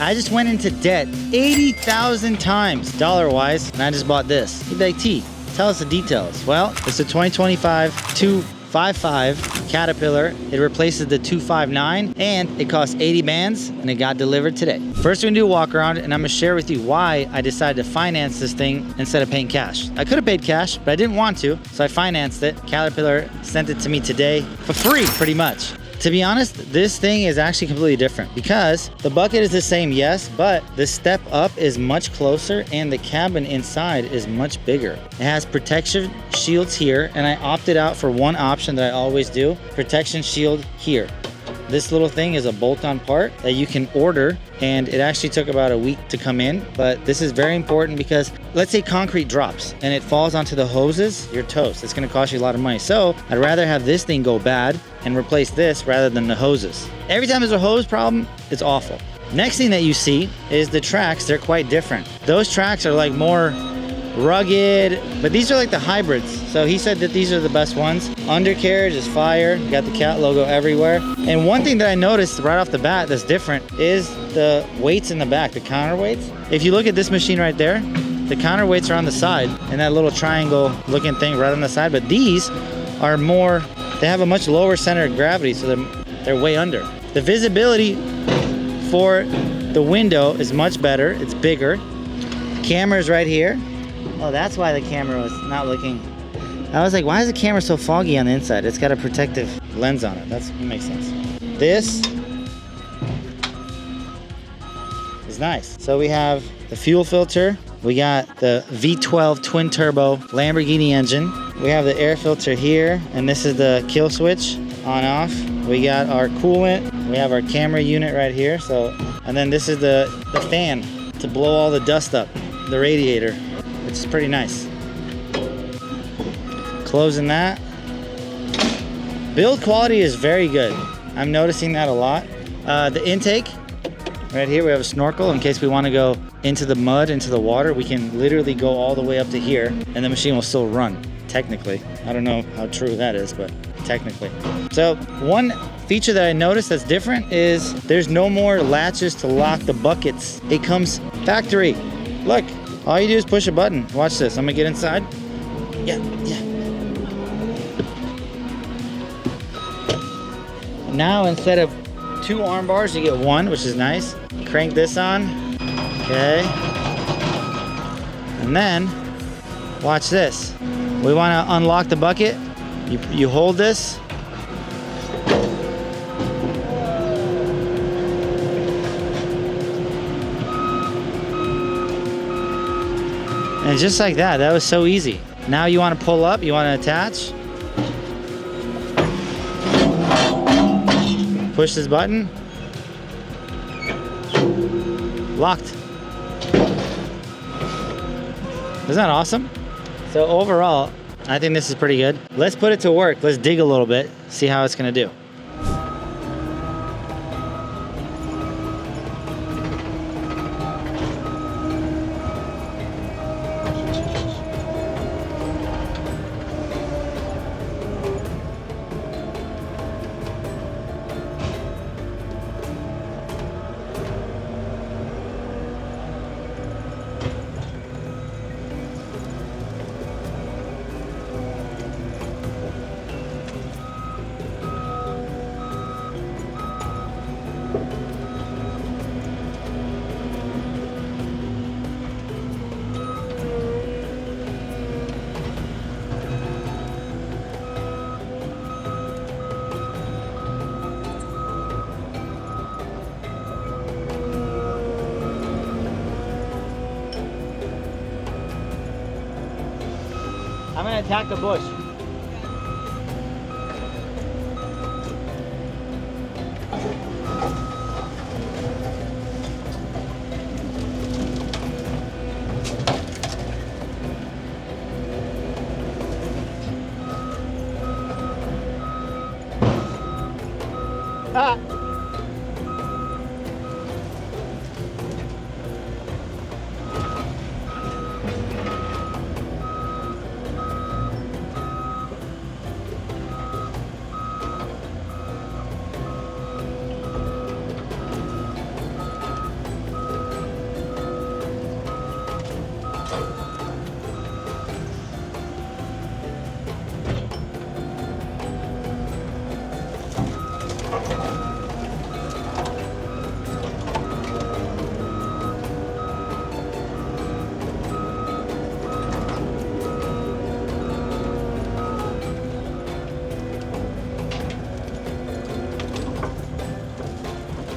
I just went into debt 80,000 times dollar-wise, and I just bought this. You'd be like, T, tell us the details. Well, it's a 2025 255 Caterpillar. It replaces the 259, and it costs 80 bands, and it got delivered today. First, we're gonna do a walk around, and I'm gonna share with you why I decided to finance this thing instead of paying cash. I could have paid cash, but I didn't want to, so I financed it. Caterpillar sent it to me today for free, pretty much. To be honest, this thing is actually completely different because the bucket is the same, yes, but the step up is much closer and the cabin inside is much bigger. It has protection shields here, and I opted out for one option that I always do, protection shield here. This little thing is a bolt-on part that you can order, and it actually took about a week to come in, but this is very important because let's say concrete drops and it falls onto the hoses, you're toast. It's gonna cost you a lot of money. So I'd rather have this thing go bad and replace this rather than the hoses. Every time there's a hose problem, it's awful. Next thing that you see is the tracks. They're quite different. Those tracks are like more rugged, but these are like the hybrids. So he said that these are the best ones. Undercarriage is fire. You got the cat logo everywhere. And one thing that I noticed right off the bat that's different is the weights in the back, the counterweights. If you look at this machine right there, the counterweights are on the side and that little triangle looking thing right on the side, but these are more, they have a much lower center of gravity, so they're way under. The visibility for the window is much better. It's bigger. Camera's right here. Oh, that's why the camera was not looking. I was like, why is the camera so foggy on the inside? It's got a protective lens on it. That makes sense. This is nice. So we have the fuel filter. We got the V12 twin turbo Lamborghini engine. We have the air filter here, and this is the kill switch on off. We got our coolant. We have our camera unit right here. So, and then this is the fan to blow all the dust up, the radiator, which is pretty nice. Closing that. Build quality is very good. I'm noticing that a lot. The intake, right here, we have a snorkel in case we want to go into the mud, into the water. We can literally go all the way up to here and the machine will still run, technically. I don't know how true that is, but technically. So one feature that I noticed that's different is there's no more latches to lock the buckets. It comes factory. Look, all you do is push a button. Watch this, I'm gonna get inside. Yeah. Now instead of 2 arm bars, you get 1, which is nice. Crank this on, okay. And then, watch this. We wanna unlock the bucket. You hold this. And just like that, that was so easy. Now you wanna pull up, you wanna attach. Push this button. Locked. Isn't that awesome? So overall, I think this is pretty good. Let's put it to work. Let's dig a little bit, see how it's gonna do. I'm gonna attack the bush. Ah!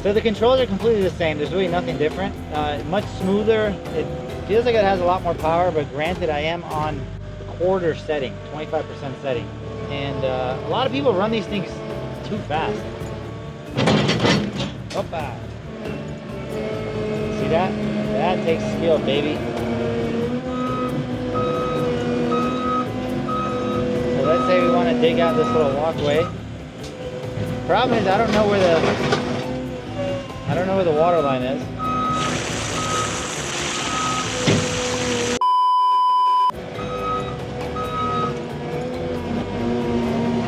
So the controls are completely the same. There's really nothing different. Much smoother. It feels like it has a lot more power, but granted, I am on the quarter setting, 25% setting. And a lot of people run these things too fast. Opa. See that? That takes skill, baby. So let's say we want to dig out this little walkway. Problem is, I don't know where the water line is.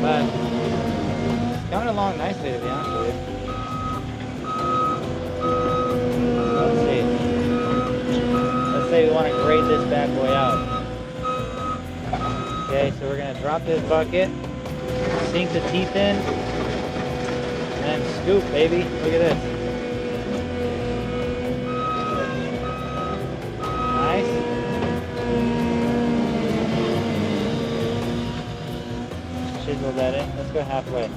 But it's coming along nicely, to be honest with you. Let's see. Let's say we want to grade this bad boy out. Okay, so we're gonna drop this bucket, sink the teeth in, and scoop, baby. Look at this. Nice. Chisel that in. Let's go halfway.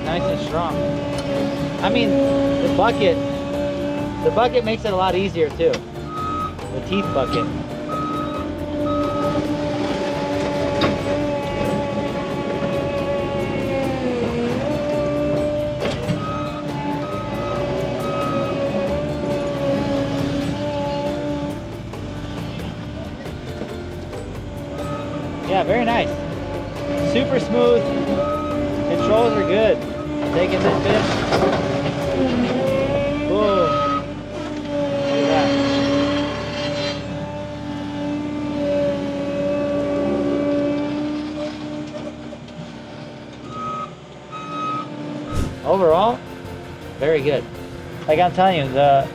Nice and strong. I mean, the bucket makes it a lot easier too. The teeth bucket. Yeah, very nice. Super smooth. Controls are good. Taking this bitch. Boom. Look at that. Overall, very good. Like I'm telling you, the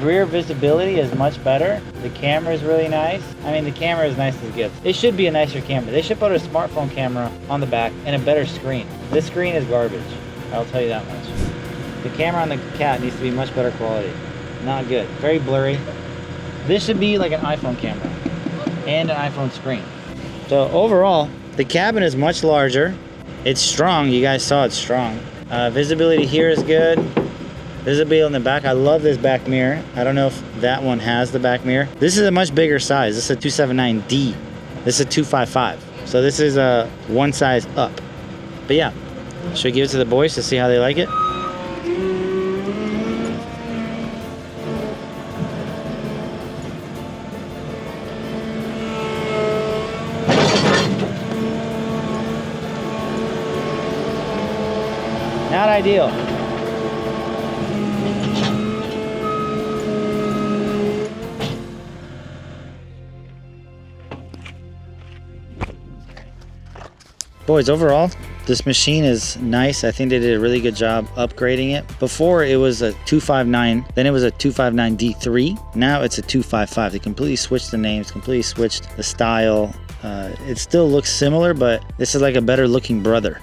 rear visibility is much better. The camera is really nice. I mean, the camera is nice as it gets. It should be a nicer camera. They should put a smartphone camera on the back and a better screen. This screen is garbage. I'll tell you that much. The camera on the Cat needs to be much better quality. Not good. Very blurry. This should be like an iPhone camera and an iPhone screen. So overall, the cabin is much larger. It's strong. You guys saw it's strong. Visibility here is good. Visibility on the back. I love this back mirror. I don't know if that one has the back mirror. This is a much bigger size. This is a 279D. This is a 255. So this is a one size up. But yeah. Should we give it to the boys to see how they like it? Not ideal. Boys, overall, this machine is nice. I think they did a really good job upgrading it. Before it was a 259, then it was a 259D3. Now it's a 255. They completely switched the names, completely switched the style. It still looks similar, but this is like a better looking brother.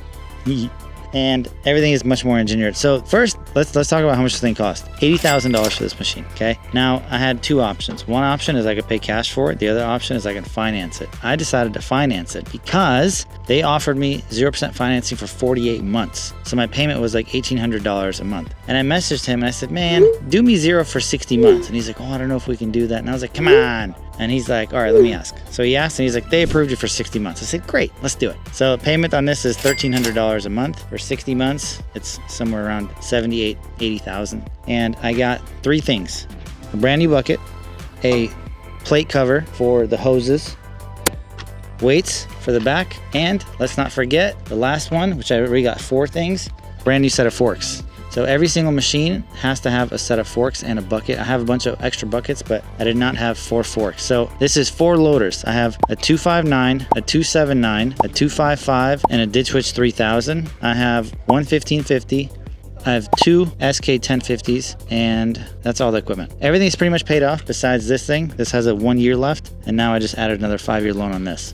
And everything is much more engineered. So first, let's talk about how much this thing cost. $80,000 for this machine, okay? Now, I had two options. One option is I could pay cash for it. The other option is I can finance it. I decided to finance it because they offered me 0% financing for 48 months. So my payment was like $1,800 a month. And I messaged him and I said, man, do me 0 for 60 months. And he's like, oh, I don't know if we can do that. And I was like, come on. And he's like, all right, let me ask. So he asked and he's like, they approved you for 60 months. I said, great, let's do it. So payment on this is $1,300 a month. For 60 months, it's somewhere around 78, 80,000. And I got three things: a brand new bucket, a plate cover for the hoses, weights for the back, and let's not forget the last one, which I already got 4 things, brand new set of forks. So every single machine has to have a set of forks and a bucket. I have a bunch of extra buckets, but I did not have 4 forks. So this is 4 loaders. I have a 259, a 279, a 255, and a Ditch Witch 3000. I have one 1550. I have 2 SK 1050s, and that's all the equipment. Everything's pretty much paid off besides this thing. This has a 1 year left, and now I just added another 5-year loan on this.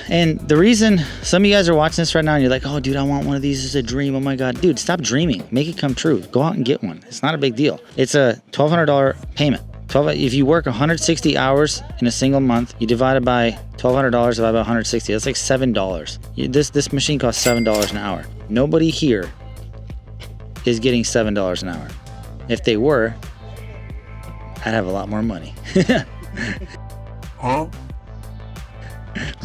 And the reason some of you guys are watching this right now and you're like, oh, dude, I want one of these. It's a dream. Oh my God. Dude, stop dreaming. Make it come true. Go out and get one. It's not a big deal. It's a $1,200 payment. If you work 160 hours in a single month, you divide it by $1,200 divided by 160. That's like $7. This machine costs $7 an hour. Nobody here is getting $7 an hour. If they were, I'd have a lot more money. Huh?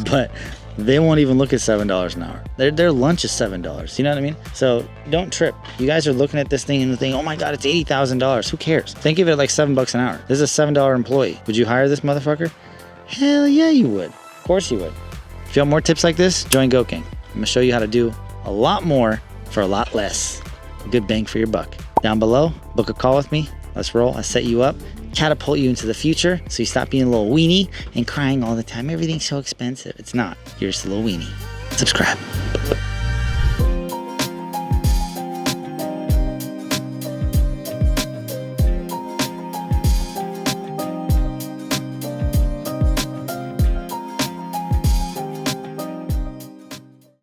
But they won't even look at $7 an hour. Their lunch is $7. You know what I mean? So don't trip. You guys are looking at this thing and thinking, oh my God, it's $80,000. Who cares? Think of it like $7 an hour. This is a $7 employee. Would you hire this motherfucker? Hell yeah, you would. Of course you would. If you want more tips like this, join GoKing. I'm gonna show you how to do a lot more for a lot less. Good bang for your buck. Down below, book a call with me. Let's roll. I set you up, catapult you into the future so you stop being a little weenie and crying all the time. Everything's so expensive. It's not. You're just a little weenie. Subscribe.